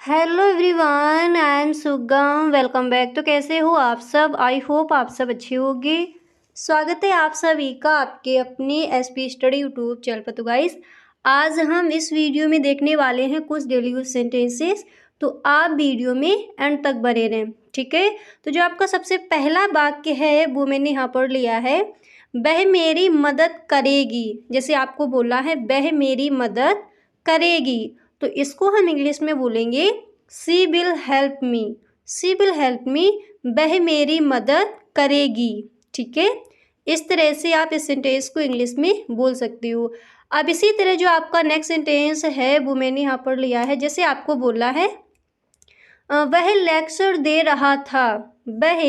Hello everyone, I am सुगम। Welcome back. तो कैसे हो आप सब? आई होप आप सब अच्छे होंगे। स्वागत है आप सभी का आपके अपने एसपी स्टडी यूट्यूब चैनल पर। तो गाइस, आज हम इस वीडियो में देखने वाले हैं कुछ डेली यूज सेंटेंसेस। तो आप वीडियो में एंड तक बने रहें, ठीक है। तो जो आपका सबसे पहला वाक्य है वो मैंने यहाँ पर लिया है, वह मेरी मदद करेगी। जैसे आपको बोला है वह मेरी मदद करेगी, तो इसको हम इंग्लिश में बोलेंगे she will help me. She will help me, वह मेरी मदद करेगी, ठीक है। इस तरह से आप इस सेंटेंस को इंग्लिश में बोल सकते हो। अब इसी तरह जो आपका नेक्स्ट सेंटेंस है वो मैंने यहाँ पर लिया है। जैसे आपको बोला है वह लेक्चर दे रहा था। वह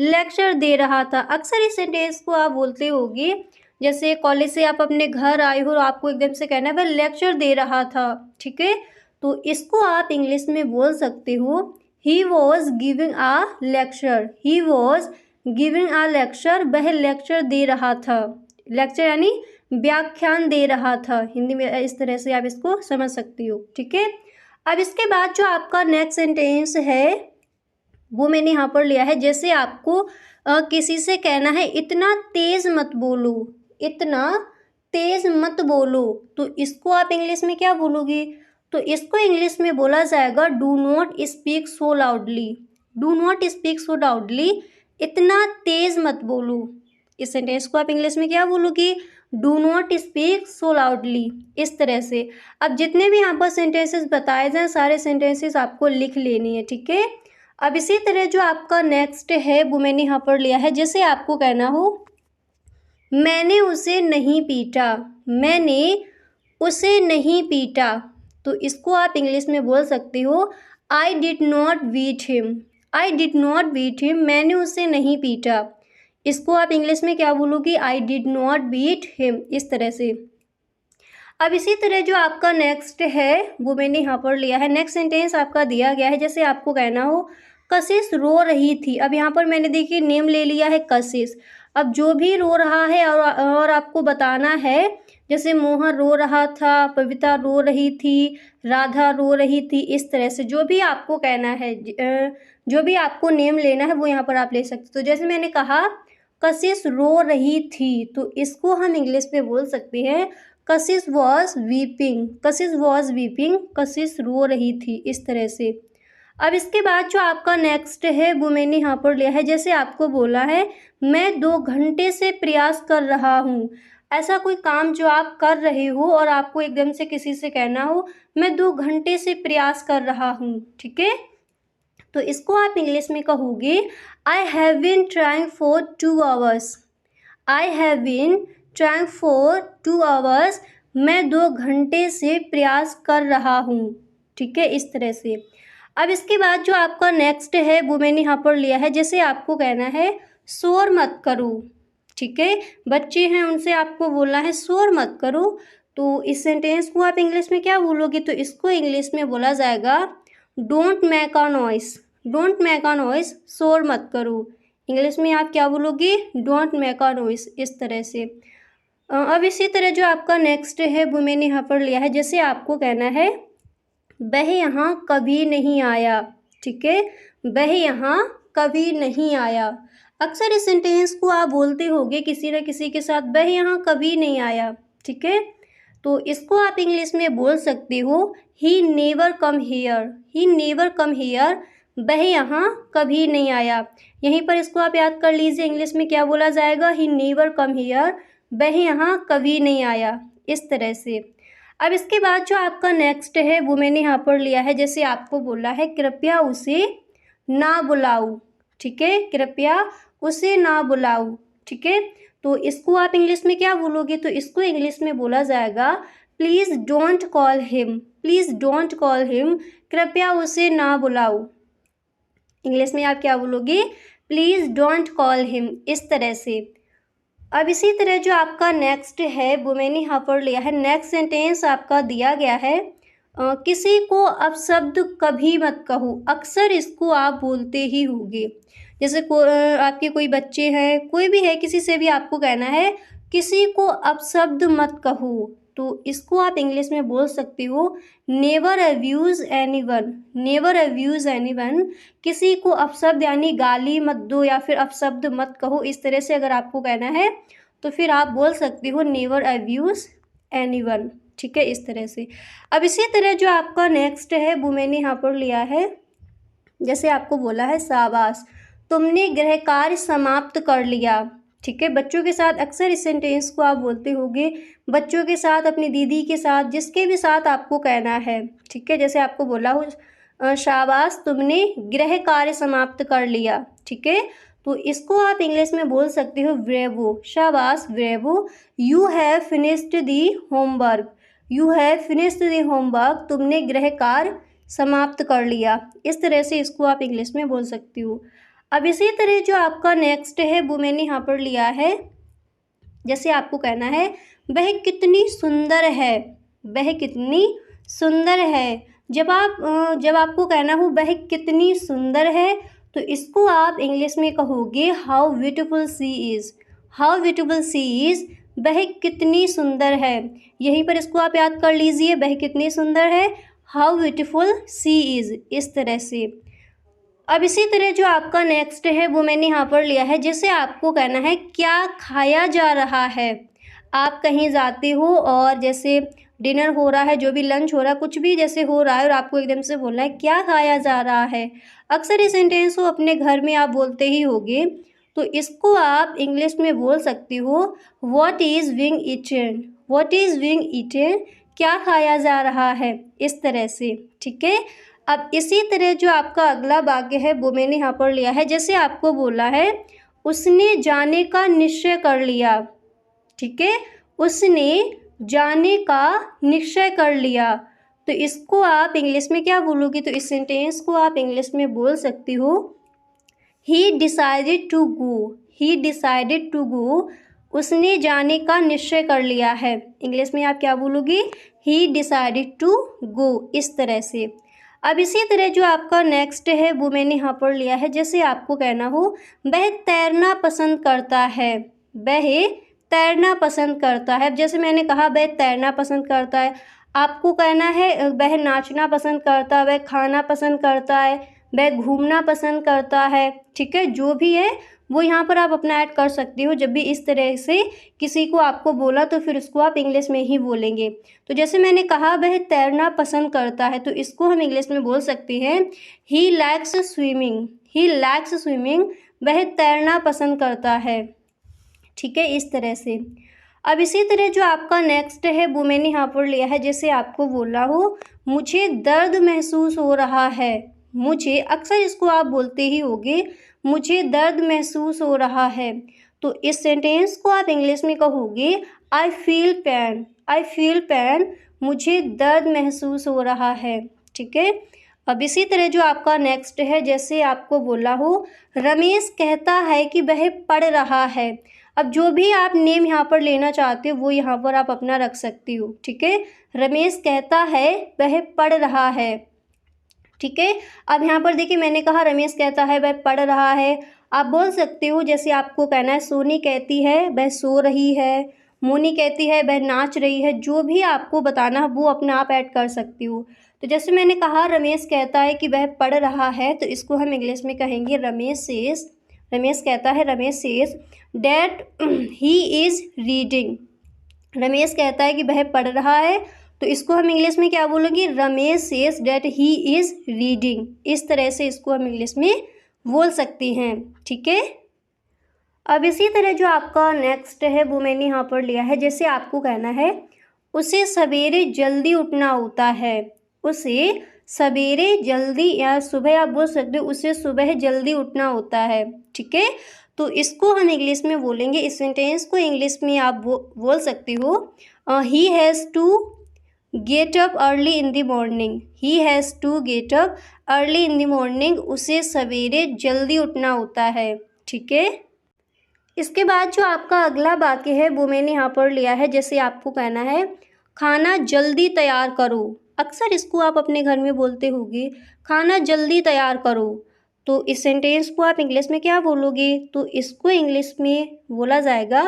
लेक्चर दे रहा था। अक्सर इस सेंटेंस को आप बोलते होगे, जैसे कॉलेज से आप अपने घर आए हो और आपको एकदम से कहना है वह लेक्चर दे रहा था, ठीक है। तो इसको आप इंग्लिश में बोल सकते हो he was giving a lecture. He was giving a lecture, वह लेक्चर दे रहा था। लेक्चर यानी व्याख्यान दे रहा था। हिंदी में इस तरह से आप इसको समझ सकती हो, ठीक है। अब इसके बाद जो आपका नेक्स्ट सेंटेंस है वो मैंने यहाँ पर लिया है। जैसे आपको किसी से कहना है इतना तेज मत बोलो, इतना तेज मत बोलो, तो इसको आप इंग्लिश में क्या बोलोगे? तो इसको इंग्लिश में बोला जाएगा do not speak so loudly. Do not speak so loudly, इतना तेज मत बोलो। इस सेंटेंस को आप इंग्लिश में क्या बोलोगे? Do not speak so loudly. इस तरह से अब जितने भी यहाँ पर सेंटेंसेस बताए जाएं सारे सेंटेंसेस आपको लिख लेनी है, ठीक है। अब इसी तरह जो आपका नेक्स्ट है वो मैंने यहाँ पर लिया है। जैसे आपको कहना हो मैंने उसे नहीं पीटा। मैंने उसे नहीं पीटा, तो इसको आप इंग्लिश में बोल सकते हो I did not beat him. I did not beat him, मैंने उसे नहीं पीटा। इसको आप इंग्लिश में क्या बोलोगी? I did not beat him. इस तरह से अब इसी तरह जो आपका नेक्स्ट है वो मैंने यहाँ पर लिया है। नेक्स्ट सेंटेंस आपका दिया गया है। जैसे आपको कहना हो कशिश रो रही थी। अब यहाँ पर मैंने देखिए नेम ले लिया है कशिश। अब जो भी रो रहा है और आपको बताना है, जैसे मोहन रो रहा था, पविता रो रही थी, राधा रो रही थी। इस तरह से जो भी आपको कहना है, जो भी आपको नेम लेना है वो यहाँ पर आप ले सकते हो। तो जैसे मैंने कहा कशिश रो रही थी, तो इसको हम इंग्लिश में बोल सकते हैं कशिश was weeping. Kashish was weeping, कशिश रो रही थी। इस तरह से अब इसके बाद जो आपका नेक्स्ट है वो मैंने यहाँ पर लिया है। जैसे आपको बोला है मैं 2 घंटे से प्रयास कर रहा हूँ। ऐसा कोई काम जो आप कर रहे हो और आपको एकदम से किसी से कहना हो मैं 2 घंटे से प्रयास कर रहा हूँ, ठीक है। तो इसको आप इंग्लिश में कहोगे I have been trying for 2 hours. I have been trying for 2 hours, मैं 2 घंटे से प्रयास कर रहा हूँ, ठीक है। इस तरह से अब इसके बाद जो आपका नेक्स्ट है वो मैंने यहाँ पर लिया है। जैसे आपको कहना है शोर मत करो, ठीक है। बच्चे हैं उनसे आपको बोलना है शोर मत करो, तो इस सेंटेंस को आप इंग्लिश में क्या बोलोगे? तो इसको इंग्लिश में बोला जाएगा don't make a noise. Don't make a noise, शोर मत करो। इंग्लिश में आप क्या बोलोगे? Don't make a noise. इस तरह से अब इसी तरह जो आपका नेक्स्ट है वो मैंने यहाँ पर लिया है। जैसे आपको कहना है वह यहाँ कभी नहीं आया, ठीक है। वह यहाँ कभी नहीं आया। अक्सर इस सेंटेंस को आप बोलते होगे किसी न किसी के साथ, वह यहाँ कभी नहीं आया, ठीक है। तो इसको आप इंग्लिश में बोल सकते हो he never come here. He never come here, वह यहाँ कभी नहीं आया। यहीं पर इसको आप याद कर लीजिए, इंग्लिश में क्या बोला जाएगा? ही नेवर कम हियर, वह यहाँ कभी नहीं आया। इस तरह से अब इसके बाद जो आपका नेक्स्ट है वो मैंने यहाँ पर लिया है। जैसे आपको बोला है कृपया उसे ना बुलाओ, ठीक है। कृपया उसे ना बुलाओ, ठीक है। तो इसको आप इंग्लिश में क्या बोलोगे? तो इसको इंग्लिश में बोला जाएगा please don't call him. Please don't call him, कृपया उसे ना बुलाओ। इंग्लिश में आप क्या बोलोगे? Please don't call him. इस तरह से अब इसी तरह जो आपका नेक्स्ट है वो मैंने यहाँ पर लिया है। नेक्स्ट सेंटेंस आपका दिया गया है किसी को अपशब्द कभी मत कहो। अक्सर इसको आप बोलते ही होंगे। जैसे आपके कोई बच्चे हैं, कोई भी है, किसी से भी आपको कहना है किसी को अपशब्द मत कहो, तो इसको आप इंग्लिश में बोल सकती हो never abuse anyone. Never abuse anyone, किसी को अपशब्द यानी गाली मत दो या फिर अपशब्द मत कहो, इस तरह से अगर आपको कहना है तो फिर आप बोल सकती हो नेवर अब्यूज़ एनीवन। ठीक है, इस तरह से। अब इसी तरह जो आपका नेक्स्ट है वो मैंने यहाँ पर लिया है, जैसे आपको बोला है शाबाश तुमने गृह कार्य समाप्त कर लिया। ठीक है, बच्चों के साथ अक्सर इस सेंटेंस को आप बोलते होंगे, बच्चों के साथ, अपनी दीदी के साथ, जिसके भी साथ आपको कहना है। ठीक है, जैसे आपको बोला हो शाबाश तुमने गृह कार्य समाप्त कर लिया। ठीक है, तो इसको आप इंग्लिश में बोल सकते हो ब्रेवो। शाबाश bravo, you have finished the homework. You have finished the homework, तुमने गृह कार्य समाप्त कर लिया। इस तरह से इसको आप इंग्लिश में बोल सकती हो। अब इसी तरह जो आपका नेक्स्ट है वो मैंने यहाँ पर लिया है, जैसे आपको कहना है वह कितनी सुंदर है। वह कितनी सुंदर है, जब आपको कहना हो वह कितनी सुंदर है, तो इसको आप इंग्लिश में कहोगे how beautiful sea is. How beautiful sea is, वह कितनी सुंदर है। यहीं पर इसको आप याद कर लीजिए, वह कितनी सुंदर है, हाउ ब्यूटीफुल सी इज़, इस तरह से। अब इसी तरह जो आपका नेक्स्ट है वो मैंने यहाँ पर लिया है, जैसे आपको कहना है क्या खाया जा रहा है। आप कहीं जाते हो और जैसे डिनर हो रहा है, जो भी लंच हो रहा है, कुछ भी जैसे हो रहा है और आपको एकदम से बोलना है क्या खाया जा रहा है। अक्सर इस सेंटेंस को अपने घर में आप बोलते ही होगे, तो इसको आप इंग्लिश में बोल सकती हो what is being eaten. What is being eaten, क्या खाया जा रहा है, इस तरह से। ठीक है, अब इसी तरह जो आपका अगला वाक्य है वो मैंने यहाँ पर लिया है, जैसे आपको बोला है उसने जाने का निश्चय कर लिया। ठीक है, उसने जाने का निश्चय कर लिया, तो इसको आप इंग्लिश में क्या बोलोगी, तो इस सेंटेंस को आप इंग्लिश में बोल सकती हो he decided to go. He decided to go, उसने जाने का निश्चय कर लिया है। इंग्लिश में आप क्या बोलोगी, ही डिसाइडेड टू गो, इस तरह से। अब इसी तरह जो आपका नेक्स्ट है वो मैंने यहाँ पर लिया है, जैसे आपको कहना हो वह तैरना पसंद करता है। वह तैरना पसंद करता है, जैसे मैंने कहा वह तैरना पसंद करता है, आपको कहना है वह नाचना पसंद करता है, वह खाना पसंद करता है, वह घूमना पसंद करता है। ठीक है, जो भी है वो यहाँ पर आप अपना ऐड कर सकती हो। जब भी इस तरह से किसी को आपको बोला तो फिर उसको आप इंग्लिश में ही बोलेंगे। तो जैसे मैंने कहा वह तैरना पसंद करता है, तो इसको हम इंग्लिश में बोल सकते हैं he likes swimming. He likes swimming, वह तैरना पसंद करता है। ठीक है, इस तरह से। अब इसी तरह जो आपका नेक्स्ट है वो मैंने यहाँ पर लिया है, जैसे आपको बोला हो मुझे दर्द महसूस हो रहा है। मुझे, अक्सर इसको आप बोलते ही होगे, मुझे दर्द महसूस हो रहा है, तो इस सेंटेंस को आप इंग्लिश में कहोगे I feel pain. I feel pain, मुझे दर्द महसूस हो रहा है। ठीक है, अब इसी तरह जो आपका नेक्स्ट है, जैसे आपको बोला हो रमेश कहता है कि वह पढ़ रहा है। अब जो भी आप नेम यहाँ पर लेना चाहते हो वो यहाँ पर आप अपना रख सकती हो। ठीक है, रमेश कहता है वह पढ़ रहा है। ठीक है, अब यहाँ पर देखिए मैंने कहा रमेश कहता है वह पढ़ रहा है, आप बोल सकते हो जैसे आपको कहना है सोनी कहती है वह सो रही है, मोनी कहती है वह नाच रही है, जो भी आपको बताना है वो अपना आप ऐड कर सकती हो। तो जैसे मैंने कहा रमेश कहता है कि वह पढ़ रहा है, तो इसको हम इंग्लिश में कहेंगे रमेश सेज। रमेश कहता है, Ramesh says that he is reading. Ramesh कहता है कि वह पढ़ रहा है, तो इसको हम इंग्लिश में क्या बोलेंगे, Ramesh says that he is reading. इस तरह से इसको हम इंग्लिश में बोल सकते हैं। ठीक है, अब इसी तरह जो आपका नेक्स्ट है वो मैंने यहाँ पर लिया है, जैसे आपको कहना है उसे सवेरे जल्दी उठना होता है। उसे सवेरे जल्दी, या सुबह आप बोल सकते हो उसे सुबह जल्दी उठना होता है। ठीक है, तो इसको हम इंग्लिश में बोलेंगे, इस सेंटेंस को इंग्लिश में आप बोल सकती हो he has to get up early in the morning. He has to get up early in the morning, उसे सवेरे जल्दी उठना होता है। ठीक है, इसके बाद जो आपका अगला वाक्य है वो मैंने यहाँ पर लिया है, जैसे आपको कहना है खाना जल्दी तैयार करो। अक्सर इसको आप अपने घर में बोलते होगे, खाना जल्दी तैयार करो, तो इस सेंटेंस को आप इंग्लिश में क्या बोलोगे, तो इसको इंग्लिश में बोला जाएगा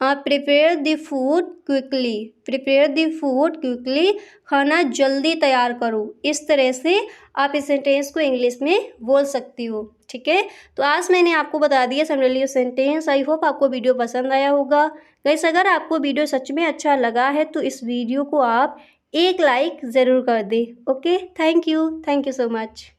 prepare the food quickly, prepare the food quickly, खाना जल्दी तैयार करो। इस तरह से आप इस सेंटेंस को इंग्लिश में बोल सकती हो। ठीक है, तो आज मैंने आपको बता दिया समरी सेंटेंस। आई होप आपको वीडियो पसंद आया होगा। गाइस, अगर आपको वीडियो सच में अच्छा लगा है तो इस वीडियो को आप एक लाइक ज़रूर कर दें। Okay, thank you so much.